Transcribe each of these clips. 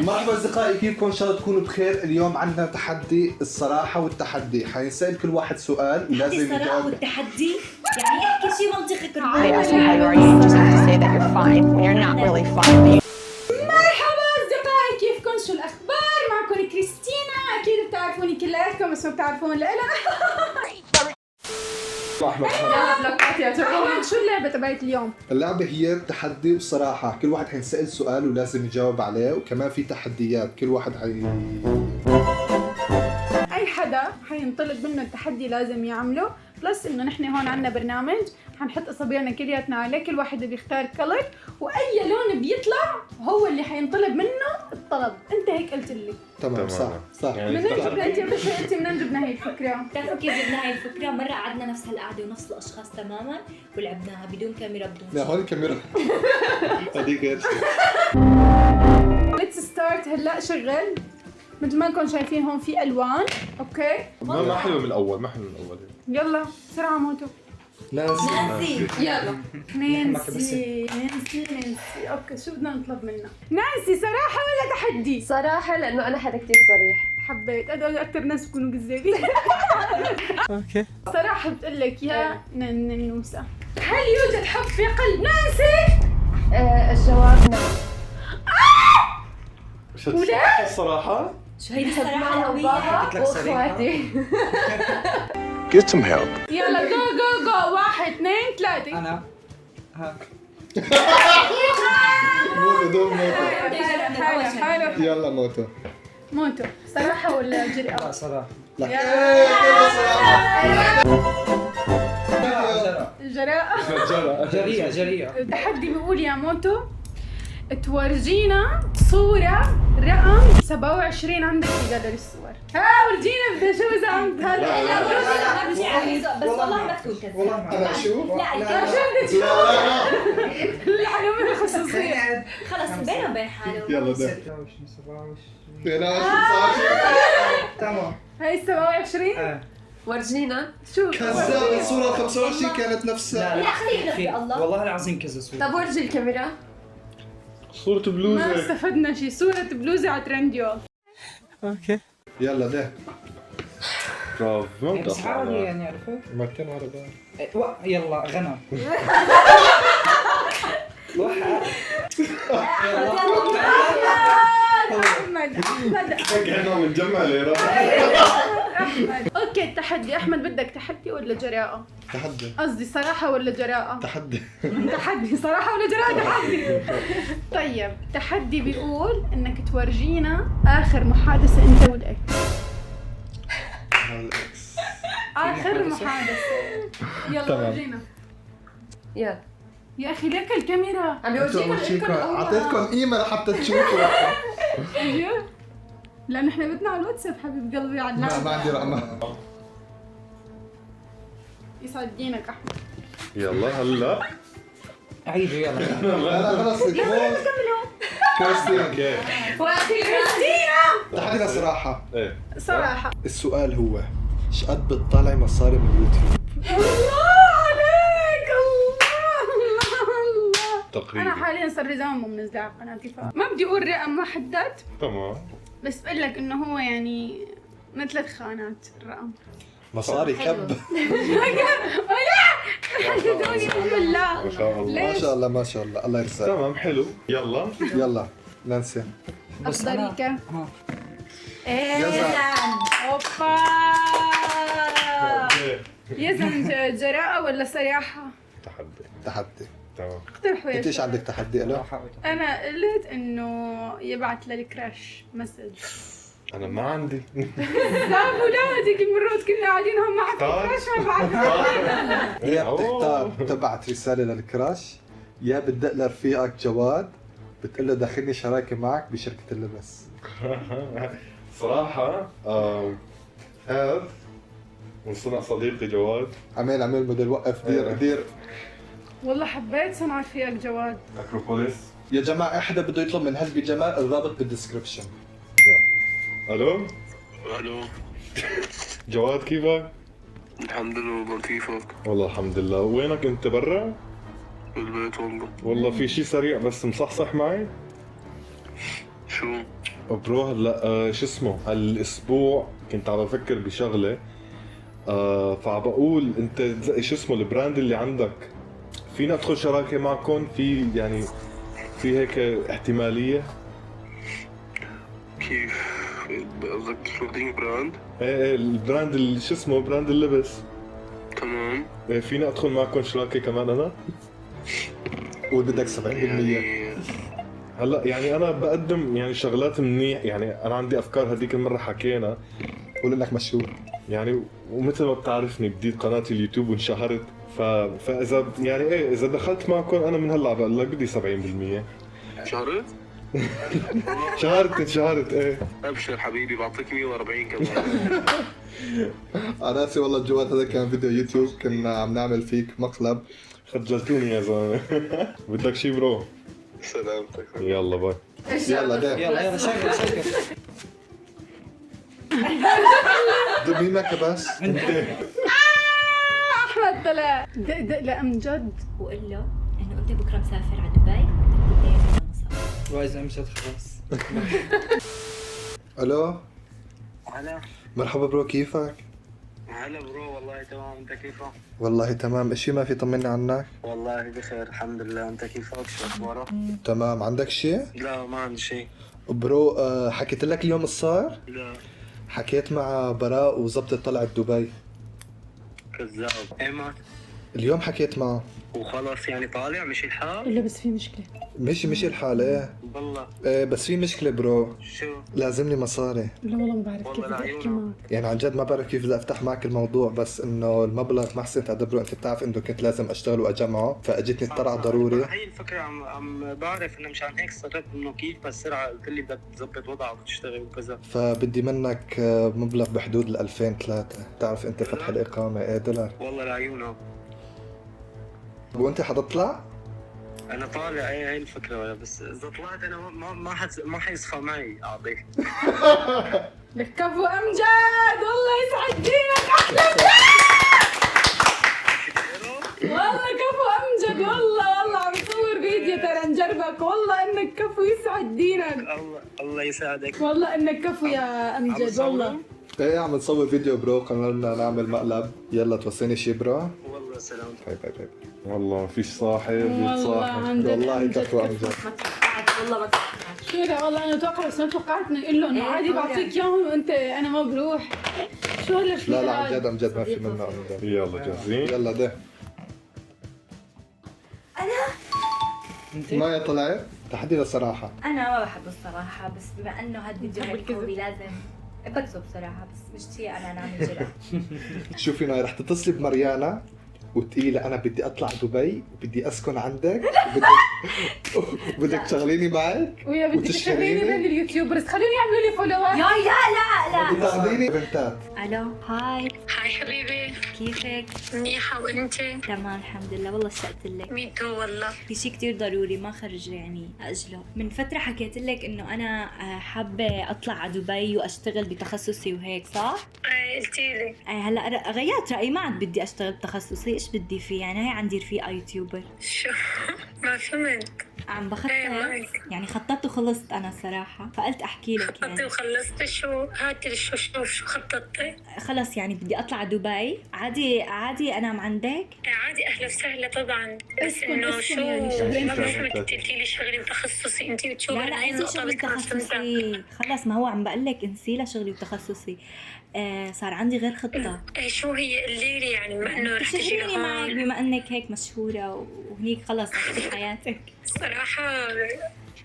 مرحبا اصدقائي، كيفكم؟ ان شاء الله تكونوا بخير. اليوم عندنا تحدي الصراحه والتحدي. حينسال كل واحد سؤال ولازم الصراحة يجاوب. والتحدي يعني احكي شيء منطقي كل They ask you how you are, you just have to say that you're fine when you're not really fine. مرحبا اصدقائي، كيفكم؟ شو الاخبار؟ معكم كريستينا. اكيد بتعرفوني كلياتكم بس ما بتعرفون لا. يلا بلوكات يا جماعه. شو اللعبه تبعت اليوم؟ اللعبه هي التحدي والصراحه. كل واحد حينسال سؤال ولازم يجاوب عليه، وكمان في تحديات. كل واحد اي حدا حينطلب منه التحدي لازم يعمله. بلس انه نحن هون عندنا برنامج حنحط اصابعنا كلياتنا عليه، كل واحد بيختار كلر واي لون بيطلع هو اللي حينطلب منه الطلب. انت هيك قلت لي. تمام. صح من وين جبنا انت يا باشا؟ انت من وين جبنا هي الفكره؟ بتعرفوا كيف جبنا هاي الفكرة؟ مرة قعدنا نفس هالقعدة ونفس الأشخاص تماما ولعبناها بدون كاميرا بدون لا، شيء. هون الكاميرا. هذيك غير شيء. ليتس ستارت. هلا شغل. مثل ما انكم شايفين هون في الوان. اوكي ما حلو من الاول، ما حلو من الاول. يلا بسرعه موتو. نانسي يلا نانسي. اوكي شو بدنا نطلب منها؟ نانسي، صراحة ولا تحدي؟ صراحة لأنه أنا حدا كتير صريح. حبيت هذول أكثر ناس بكونوا كذابين. اوكي صراحة بتقول لك يا ننوسة، هل يوجد حب في قلب نانسي؟ الجواب نعم. ولا؟ الصراحة شو هيدي الصراحة مع القوية؟ بابا وإخواتي. Get some help. يلا جو جو جو. 1 2 3. انا ها موتو. حلو. يلا موتو. موتو، صراحة ولا جرأة؟ لا صراحة لا. جراءة. جريئة التحدي بيقول يا موتو تورجينا صورة رقم 27 عندك في جاليري الصور. ورجينا بدي اشوف اذا عم لا ما بمشي على بس والله ما تكون كذا. انا اشوف. لا شو الكاميرا بدك تشوف؟ الحيوان الخصوصية. خلص بينه وبين حاله. يلا ده 26 27 تمام. هاي 27. ورجينا. شو؟ كذاب. الصورة 25 كانت نفسها. لا خليك في نبي الله. والله العظيم كذا صورة. طب ورجي الكاميرا. صورة ما بلوزة. استفدنا شيء. صورة بلوزة على ترنديول. يلا ده برافو. ما بس عادي بتأخر. يعني عرفت؟ ما كان ورا بعض. يلا غنم. احمد احنا بنجمع ليرة. احمد. اوكي التحدي. احمد بدك تحدي ولا جراءة؟ تحدي. قصدي صراحة ولا جراءة؟ تحدي. تحدي. صراحة ولا جراءة؟ تحدي. طيب التحدي بيقول انك تورجينا اخر محادثة انت والاكس. اخر محادثة. يلا تمام. ورجينا. يلا. يا اخي ليك الكاميرا. عم يورجينا لكم أول. اعطيتكم ايميل حتى تشوفوا. ايوه لانه احنا بدنا على الواتساب حبيب قلبي على ما اللعبة. عندي رقم. يسعد دينك احمد. يلا هلا. عيدوا يلا. لا خلص. كريستين. اوكي. تحدينا صراحة. ايه صراحة. السؤال هو ايش قد بتطلع مصاري من اليوتيوب؟ الله عليك. الله. تقريبا. انا حاليا صار لي زمان مو منزله على قناتي، فما بدي اقول رقم محدد، تمام. بس بقول لك انه هو يعني من 3 خانات الرقم. مصاري كب. حددوني بالله. ما شاء الله. ما شاء الله ما شاء الله. الله يرزقك. تمام حلو. يلا. يلا نانسي. بس أنا افضليك. ها يزن. اوبا. اوكي. يزن جراءة ولا صراحة؟ تحدي. تحدي. تمام. اقترحوا يا انت ايش شباب. عندك تحدي له؟ حاول. انا قلت انه يبعث للكراش مسج. انا ما عندي. لا هذيك المرات كنا قاعدين هم معك كراش ما بعد. يا أوه. بتختار تبعت رسالة للكراش، يا بتدق لرفيقك جواد بتقول له دخلني شراكة معك بشركة اللبس. صراحة هذا من صنع صديقي جواد. عمال موديل وقف. دير دير. والله حبيت صنعت فيك جواد. اكروبوليس. يا جماعة أي حدا بده يطلب من هلبي جمال الرابط بالدسكربشن. الو. الو جواد كيفك؟ الحمد لله والله كيفك؟ والله الحمد لله. وينك انت برا؟ بالبيت والله والله في شيء سريع بس مصحصح معي. شو؟ برو هلا شو اسمه هالاسبوع كنت عم بفكر بشغله فعم بقول انت شو اسمه البراند اللي عندك فينا ادخل شراكه معكم في يعني في هيك احتماليه؟ كيف؟ قصدك كلودينج براند؟ ايه البراند اللي شو اسمه براند اللبس. تمام. إيه فينا ادخل معكم شراكه كمان انا؟ قول بدك 70%. يعني هلا يعني انا بقدم يعني شغلات منيح، يعني انا عندي افكار هذيك المره حكينا قول انك مشهور. يعني ومثل ما بتعرفني بديت قناتي اليوتيوب وانشهرت فاذا يعني ايه اذا دخلت معكم انا من هلا بقول لك بدي 70%. شهرت؟ انشهرت ايه. ابشر حبيبي بعطيك 140 كمان. راسي والله جوات هذا كان فيديو يوتيوب كنا عم نعمل فيك مقلب. خجلتوني يا زلمه. بدك شي برو؟ سلامتك. يلا باي. يلا ده يلا شكر. دميمك بس. احمد طلع دق لا امجد. وقل له انه انت بكره مسافر على دبي بدي اياك مصاري. واذا مشت خلاص. الو هلا مرحبا برو، كيفك؟ هلا برو، والله تمام. انت كيفك؟ والله تمام. اشي ما في طمني عنك؟ والله بخير الحمد لله. انت كيفك؟ شو اخبارك؟ تمام. عندك شي؟ لا ما عندي شيء. برو حكيت لك اليوم الصار؟ لا حكيت مع براء وزبطت طلعت دبي. كذاب. ايمت اليوم حكيت معه. وخلاص يعني طالع مش الحال؟ الا بس في مشكله. مشي الحال ايه. والله بس في مشكلة برو، شو؟ لازمني مصاري. لا والله ما بعرف كيف والله بدي احكي لعيونك. معك. يعني عن جد ما بعرف كيف بدي افتح معك الموضوع، بس انه المبلغ ما حسيت ادبره. انت بتعرف انه كنت لازم اشتغل واجمعه، فاجتني الطلعة ضروري. هي الفكرة عم بعرف انه مشان هيك صرت انه كيف بسرعة قلت لي بدك تظبط وضعك وتشتغل وكذا. فبدي منك مبلغ بحدود ال 2003. تعرف انت فتح الإقامة ايه دولار. والله لعيونك. وانت حتطلع؟ انا طالع. ايه هي الفكرة، بس اذا طلعت انا ما حيصفى معي اعطيك. لك كفو امجد، والله يسعد دينك. احلى والله كفو امجد، والله عم بصور فيديو ترى نجربك. والله انك كفو يسعد دينك. الله يساعدك. والله انك كفو يا امجد. والله ايه عم نصور فيديو برو، قررنا نعمل مقلب. يلا توصيني شي برو. والله سلامتك. باي. والله ما فيش صاحب والله يتصاحب. عن جد والله عن جد كفو امجد. ما توقعت والله ما توقعت. شو ده والله انا توقع، بس ما توقعت انه يقول له انه إيه عادي طبعاً. بعطيك اياهم وانت انا ما بروح. شو هلا لا لا عن جد ما في منه امجد. يلا جاهزين؟ يلا ده انت ما طلعت تحدي للصراحة. انا ما بحب الصراحه، بس بما انه هاد فيديو هيك قوي لازم بكذب صراحه، بس مش شيء انا نعمل جرأة. شوفي ناي رح تتصلي بماريانا وتقيلي انا بدي اطلع دبي وبدي اسكن عندك وبدك تشغليني معك ويا بدك تشغليني من اليوتيوبرز، خليني يعملوا لي فولوات. يا لا وتاخذيني بنتات. الو هاي هاي حبيبي، كيفك؟ منيحة وانت؟ تمام الحمد لله. والله اشتقت لك. مين تو والله؟ في شيء كتير ضروري ما خرج يعني اجله. من فتره حكيت لك انه انا حابه اطلع على دبي واشتغل بتخصصي وهيك صح؟ ايه قلتيلي. هلا غيرت رايي، ما عاد بدي اشتغل بتخصصي. ايش بدي فيه يعني؟ هي عم دير فيه يوتيوبر. شو؟ ما فهمت. عم بخطط إيه معك. يعني خططت وخلصت انا صراحه، فقلت احكي لك خططتي يعني. وخلصتي شو؟ هاتي لي شو خططتي؟ خلص يعني بدي اطلع على دبي. عادي انام عندك. إيه عادي، اهلا وسهلا طبعا، بس اسكن انه شو يعني شهرين ما ثلاثة. فهمت. انت قلتي لي شغلي بتخصصي، انت يوتيوبر. لا هاي انسي النقطة شغلي بس ما فهمتها. وتخصصي. خلص ما هو عم بقول لك انسي لشغلي وتخصصي. صار عندي غير خطه. إيه شو هي الليلة يعني بما انه رح تجي تشغليني معك لهون؟ بما انك هيك مشهوره وهنيك خلص عشتي حياتك. صراحة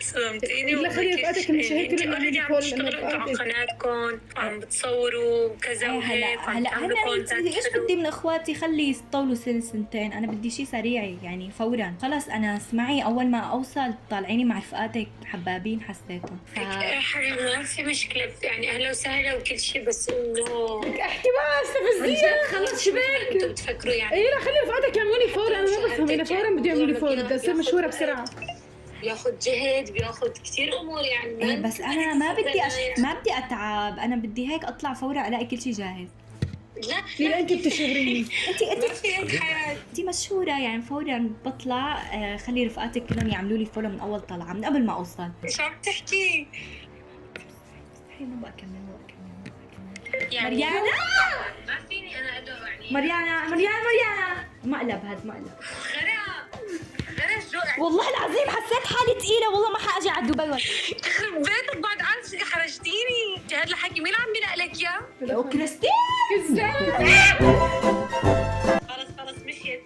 صدمتيني. لا خلي رفقاتك مش هيك انت لما اوريدي عم ندخل تشتغلوا انتوا على رفقاتك. قناتكم وعم بتصوروا وكذا وهيك وعم هلا تعملوا انا كونتنت ايش بدي من اخواتي؟ خلي يطولوا سنتين. انا بدي شيء سريع يعني فورا. خلص انا اسمعي، اول ما اوصل طالعيني مع رفقاتك حبابين حسيتهم. يا حبيبي ما في مشكلة يعني، أهلا وسهلا وكل شيء، بس إنه احكي بقى استفزيها. خلص شو بدكم انتم تفكروا يعني؟ اي لا خلي رفقاتك يعملوا لي فور. انا ما بفهم انا فورا بدي يعملوا لي فور. بدي اصير مشهوره بسرعه. بياخذ جهد، بياخذ كثير أمور يعني. بس انا ما بدي اتعب. انا بدي هيك اطلع فورا الاقي كل شيء جاهز. لا ليه انت بتشهريني؟ ما في هيك حياة. انت مشهوره يعني فورا بطلع خلي رفقاتك كلهم يعملوا لي فولو من اول طلعه من قبل ما اوصل. شو عم تحكي؟ مستحيل ما بكمل. يعني مريانا ما فيني انا ادعو يعني مريانا مقلب هاد مقلب. غير شو يعني والله العظيم حسيت حالي ثقيله والله ما حاجي على دبي يخرب بيتك بعد عنك حرجتيني. انت هاد الحكي مين عم بينق لك اياه؟ وكريستين خلص مشيت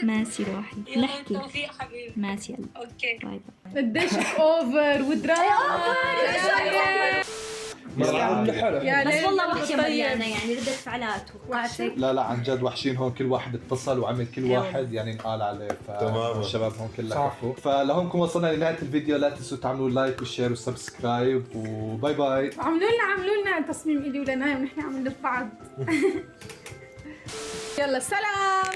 ماشي روحي يلا نحكي بالتوفيق حبيبي. ماشي يلا اوكي باي قديشك اوفر ودراما يا بس ليل والله قلبك وحشه طيب. مريانا يعني ردة فعلها توقعتك. لا عن جد وحشين هون، كل واحد اتصل وعمل كل واحد يعني انقال عليه. تماماً. الشباب هون كلها كفو. فلهون كنا وصلنا لنهايه الفيديو. لا تنسوا تعملوا لايك وشير وسبسكرايب وباي باي. عملوا لنا تصميم ايدي ولنايم ونحن عم نلف بعض. يلا سلام.